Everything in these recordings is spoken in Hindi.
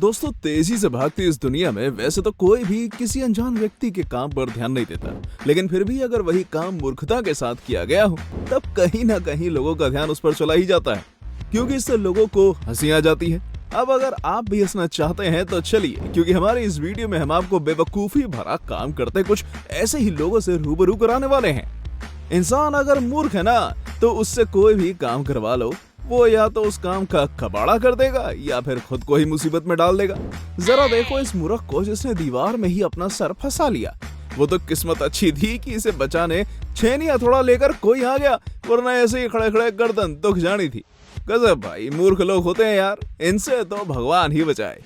दोस्तों, तेजी से भागती इस दुनिया में वैसे तो कोई भी किसी अनजान व्यक्ति के काम पर ध्यान नहीं देता, लेकिन फिर भी अगर वही काम मूर्खता के साथ किया गया हो तब कहीं ना कहीं लोगों का ध्यान उस पर चला ही जाता है, क्योंकि इससे लोगों को हंसी आ जाती है। अब अगर आप भी हंसना चाहते हैं तो चलिए, क्योंकि हमारे इस वीडियो में हम आपको बेवकूफी भरा काम करते कुछ ऐसे ही लोगों से रूबरू कराने वाले हैं। इंसान अगर मूर्ख है ना, तो उससे कोई भी काम करवा लो, वो या तो उस काम का कबाड़ा कर देगा या फिर खुद को ही मुसीबत में डाल देगा। जरा देखो इस मूर्ख को जिसने दीवार में ही अपना सर फंसा लिया। वो तो किस्मत अच्छी थी कि इसे बचाने छेनी हथौड़ा लेकर कोई आ गया, वरना ऐसे ही खड़े खड़े गर्दन दुख जानी थी। गजब भाई, मूर्ख लोग होते हैं यार, इनसे तो भगवान ही बचाए।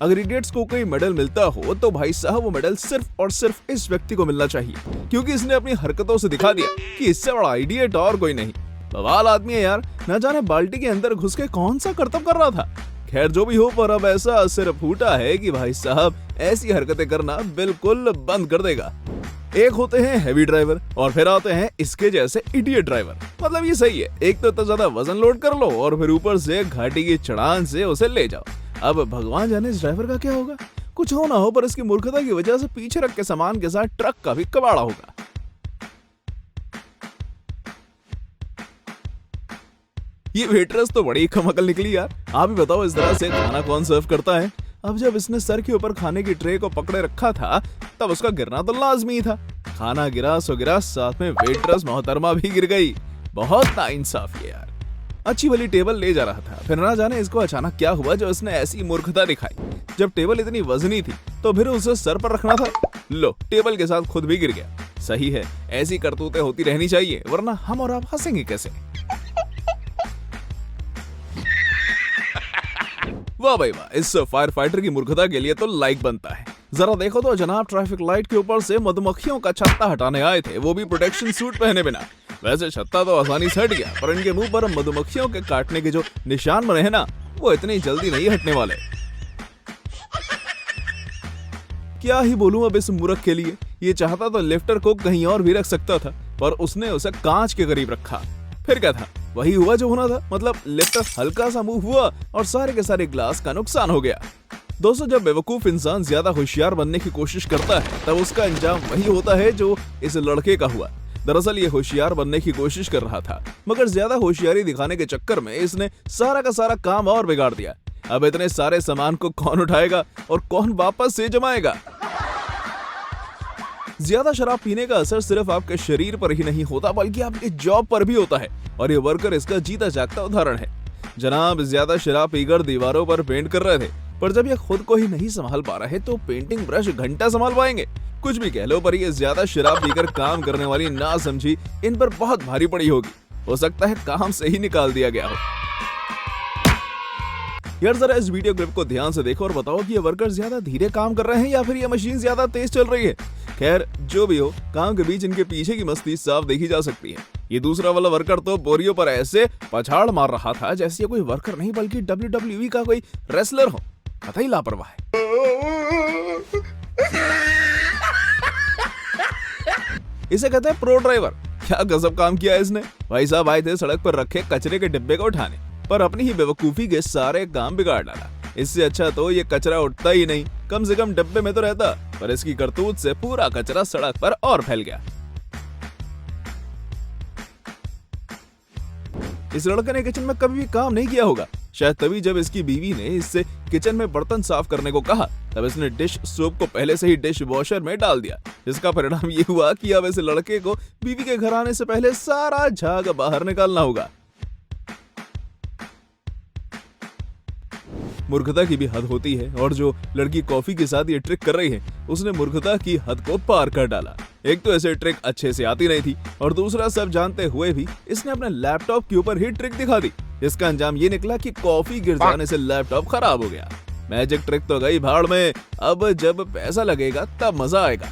अगर इडियट्स को कोई मेडल मिलता हो तो भाई साहब वो मेडल सिर्फ और सिर्फ इस व्यक्ति को मिलना चाहिए, क्योंकि इसने अपनी हरकतों से दिखा दिया कि इससे बड़ा इडियट और कोई नहीं। बवाल आदमी है यार, न जाने बाल्टी के अंदर घुस के कौन सा करतब कर रहा था। खैर जो भी हो, पर अब ऐसा सिर फूटा है कि भाई साहब ऐसी हरकतें करना बिल्कुल बंद कर देगा। एक होते हैं हैवी ड्राइवर और फिर आते हैं इसके जैसे इडियट ड्राइवर। मतलब ये सही है, एक तो इतना ज्यादा वजन लोड कर लो और फिर ऊपर से घाटी की चढ़ान से उसे ले जाओ। अब भगवान जाने इस ड्राइवर का क्या होगा। कुछ हो ना हो, पर इसकी मूर्खता की वजह से पीछे रख के सामान के साथ ट्रक का भी कबाड़ा होगा। ये वेटरेस तो बड़ी कमअकल निकली यार। आप ही बताओ इस तरह से खाना कौन सर्व करता है। अब जब इसने सर के ऊपर खाने की ट्रे को पकड़े रखा था तब उसका गिरना तो लाजमी था। खाना गिरा सो गिरा, साथ में वेटरेस मोहतरमा भी गिर गई। बहुत नाइंसाफी है यार। अच्छी वाली टेबल ले जा रहा था, फिर ना जाने इसको अचानक क्या हुआ जो इसने ऐसी मूर्खता दिखाई। जब टेबल इतनी वजनी थी तो फिर उसे सर पर रखना था। लो, टेबल के साथ खुद भी गिर गया। सही है, ऐसी करतूतें होती रहनी चाहिए, वरना हम और आप हंसेंगे कैसे। वाह भाई वाह, इस फायर फाइटर की मूर्खता के लिए तो लाइक बनता है। जरा देखो तो जनाब ट्रैफिक लाइट के ऊपर से मधुमक्खियों का छत्ता हटाने आए थे, वो भी प्रोटेक्शन सूट पहने बिना। वैसे छत्ता तो आसानी से हट गया, पर इनके मुंह पर मधुमक्खियों के काटने के जो निशान बने हैं ना, वो इतनी जल्दी नहीं हटने वाले। क्या ही बोलूं अब इस मूर्ख के लिए। ये चाहता तो लिफ्टर को कहीं और भी रख सकता था, पर उसने उसे कांच के करीब रखा। फिर क्या था, वही हुआ जो होना था। मतलब लिफ्टर हल्का सा मूव हुआ और सारे के सारे ग्लास का नुकसान हो गया। दोस्तों, जब बेवकूफ इंसान ज्यादा होशियार बनने की कोशिश करता है तब उसका अंजाम वही होता है जो इस लड़के का हुआ। दरअसल ये होशियार बनने की कोशिश कर रहा था, मगर ज्यादा होशियारी दिखाने के चक्कर में इसने सारा का सारा काम और बिगाड़ दिया। अब इतने सारे सामान को कौन उठाएगा और कौन वापस से जमाएगा। ज्यादा शराब पीने का असर सिर्फ आपके शरीर पर ही नहीं होता, बल्कि आपके जॉब पर भी होता है, और ये वर्कर इसका जीता जागता उदाहरण है। जनाब ज्यादा शराब पीकर दीवारों पर पेंट कर रहे थे, पर जब ये खुद को ही नहीं संभाल पा रहे तो पेंटिंग ब्रश घंटा संभाल पाएंगे। कुछ भी कह लो, पर ये ज्यादा शराब पीकर काम करने वाली ना समझी इन पर बहुत भारी पड़ी होगी। हो सकता है काम से ही निकाल दिया गया हो। यार जरा इस वीडियो क्लिप को ध्यान से देखो और बताओ कि ये वर्कर ज्यादा धीरे काम कर रहे हैं या फिर ये मशीन ज्यादा तेज चल रही है। खैर जो भी हो, काम के बीच इनके पीछे की मस्ती साफ देखी जा सकती है। ये दूसरा वाला वर्कर तो बोरियों पर ऐसे पछाड़ मार रहा था जैसे ये कोई वर्कर नहीं बल्कि WWE का कोई रेसलर हो। कतई लापरवाह है। इसे कहते हैं प्रो ड्राइवर। क्या गजब काम किया है इसने। भाई साहब आए थे सड़क पर रखे कचरे के डिब्बे को उठाने, पर अपनी ही बेवकूफी के सारे काम बिगाड़ डाला। इससे अच्छा तो ये कचरा उठता ही नहीं, कम से कम डब्बे में तो रहता, पर इसकी करतूत से पूरा कचरा सड़क पर और फैल गया। इस लड़के ने किचन में कभी भी काम नहीं किया होगा, शायद तभी जब इसकी बीवी ने इससे किचन में बर्तन साफ करने को कहा तब इसने डिश सोप को पहले से ही डिश वॉशर में डाल दिया। जिसका परिणाम ये हुआ कि अब इस लड़के को बीवी के घर आने से पहले सारा झाग बाहर निकालना होगा। मूर्खता की भी हद होती है, और जो लड़की कॉफी के साथ ये ट्रिक कर रही है उसने मूर्खता की हद को पार कर डाला। एक तो ऐसे ट्रिक अच्छे से आती नहीं थी, और दूसरा सब जानते हुए भी इसने अपने लैपटॉप के ऊपर ही ट्रिक दिखा दी। इसका अंजाम ये निकला कि कॉफी गिर जाने से लैपटॉप खराब हो गया। मैजिक ट्रिक तो गई भाड़ में, अब जब पैसा लगेगा तब मजा आएगा।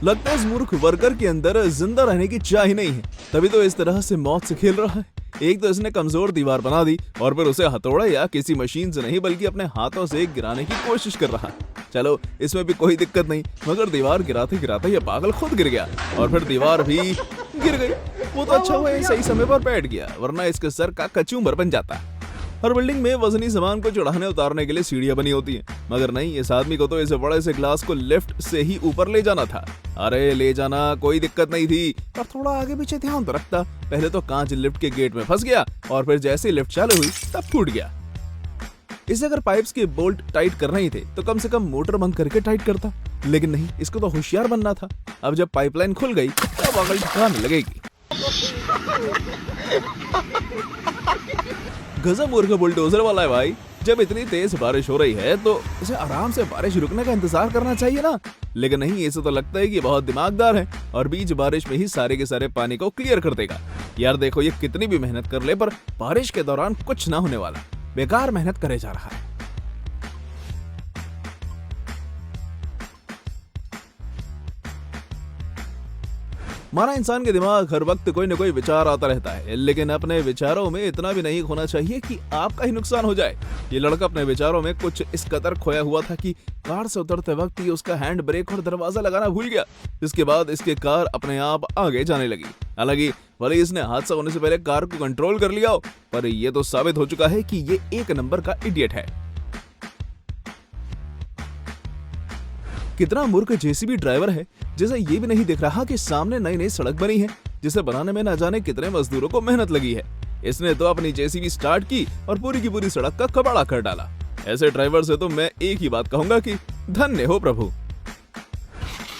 लगता है इस मूर्ख वर्कर के अंदर जिंदा रहने की चाह ही नहीं है, तभी तो इस तरह से मौत से खेल रहा है। एक तो इसने कमजोर दीवार बना दी और फिर उसे हथौड़ा या किसी मशीन से नहीं बल्कि अपने हाथों से गिराने की कोशिश कर रहा। चलो इसमें भी कोई दिक्कत नहीं, मगर दीवार गिराते गिराते ये पागल खुद गिर गया और फिर दीवार भी गिर गई। वो तो अच्छा हुआ ये सही समय पर बैठ गया, वरना इसके सर का कचूमर बन जाता। हर बिल्डिंग में वजनी सामान को चढ़ाने उतारने के लिए सीढ़ियां बनी होती हैं, मगर नहीं, इस आदमी को तो इस बड़े से ग्लास को लिफ्ट से ही ऊपर ले जाना था। अरे ले जाना कोई दिक्कत नहीं थी, पर थोड़ा आगे पीछे ध्यान तो रखता। पहले तो कांच लिफ्ट के गेट में फंस गया और फिर जैसे ही लिफ्ट चालू हुई तब टूट गया। इसे अगर पाइप्स के बोल्ट टाइट करना ही थे तो कम से कम मोटर बंद करके टाइट करता, लेकिन नहीं, इसको तो होशियार बनना था। अब जब पाइपलाइन खुल गई तब अकल ठिकाने लगेगी। गजब मूर्ख बुलडोजर वाला है भाई। जब इतनी तेज बारिश हो रही है तो इसे आराम से बारिश रुकने का इंतजार करना चाहिए ना, लेकिन नहीं, इसे तो लगता है कि बहुत दिमागदार है और बीच बारिश में ही सारे के सारे पानी को क्लियर कर देगा। यार देखो, ये कितनी भी मेहनत कर ले पर बारिश के दौरान कुछ ना होने वाला, बेकार मेहनत करे जा रहा है। माना इंसान के दिमाग हर वक्त कोई न कोई विचार आता रहता है, लेकिन अपने विचारों में इतना भी नहीं खोना चाहिए कि आपका ही नुकसान हो जाए। ये लड़का अपने विचारों में कुछ इस कदर खोया हुआ था कि कार से उतरते वक्त ही उसका हैंड ब्रेक और दरवाजा लगाना भूल गया, जिसके बाद इसकी कार अपने आप आगे जाने लगी। हालांकि भले इसने हादसा होने से पहले कार को कंट्रोल कर लिया हो, पर यह तो साबित हो चुका है कि ये एक नंबर का इडियट है। कितना मूर्ख जेसीबी ड्राइवर है, जिसे ये भी नहीं दिख रहा कि सामने नई नई सड़क बनी है, जिसे बनाने में न जाने कितने मजदूरों को मेहनत लगी है। इसने तो अपनी जेसीबी स्टार्ट की और पूरी की पूरी सड़क का कबाड़ा कर डाला। ऐसे ड्राइवर से तो मैं एक ही बात कहूंगा कि धन्य हो प्रभु।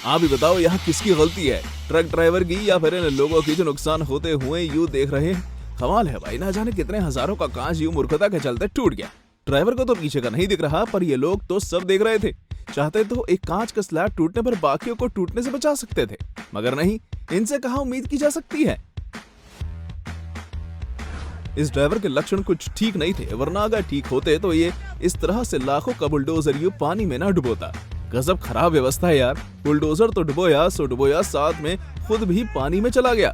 आप ही बताओ यहाँ किसकी गलती है, ट्रक ड्राइवर की या फिर इन लोगों की जो नुकसान होते हुए यूं देख रहे हैं। कमाल है भाई, ना जाने कितने हजारों का कांच यूं मूर्खता के चलते टूट गया। ड्राइवर को तो पीछे का नहीं दिख रहा, पर ये लोग तो सब देख रहे थे। चाहते तो एक कांच का स्लैब टूटने पर बाकियों को टूटने से बचा सकते थे, मगर नहीं, इनसे कहाँ उम्मीद की जा सकती है। इस ड्राइवर के लक्षण कुछ ठीक नहीं थे, वरना अगर ठीक होते तो ये इस तरह से लाखों का बुलडोजर यूं पानी में ना डुबोता। गजब खराब व्यवस्था है यार। बुलडोजर तो डुबोया सो डुबोया, साथ में खुद भी पानी में चला गया।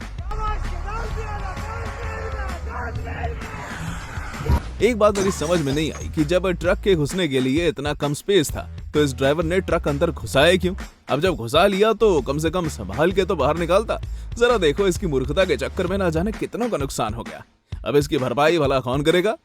एक बात मेरी समझ में नहीं आई कि जब ट्रक के घुसने के लिए इतना कम स्पेस था तो इस ड्राइवर ने ट्रक अंदर घुसाया क्यों? अब जब घुसा लिया तो कम से कम संभाल के तो बाहर निकालता। जरा देखो, इसकी मूर्खता के चक्कर में ना जाने कितनों का नुकसान हो गया। अब इसकी भरपाई भला कौन करेगा?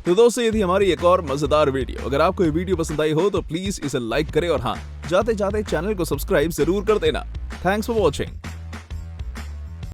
तो दोस्तों, ये थी हमारी एक और मजेदार वीडियो। अगर आपको ये वीडियो पसंद आई हो तो प्लीज इसे लाइक करें और हाँ, जाते जाते चैनल को सब्सक्राइब जरूर कर देना। Thanks for watching.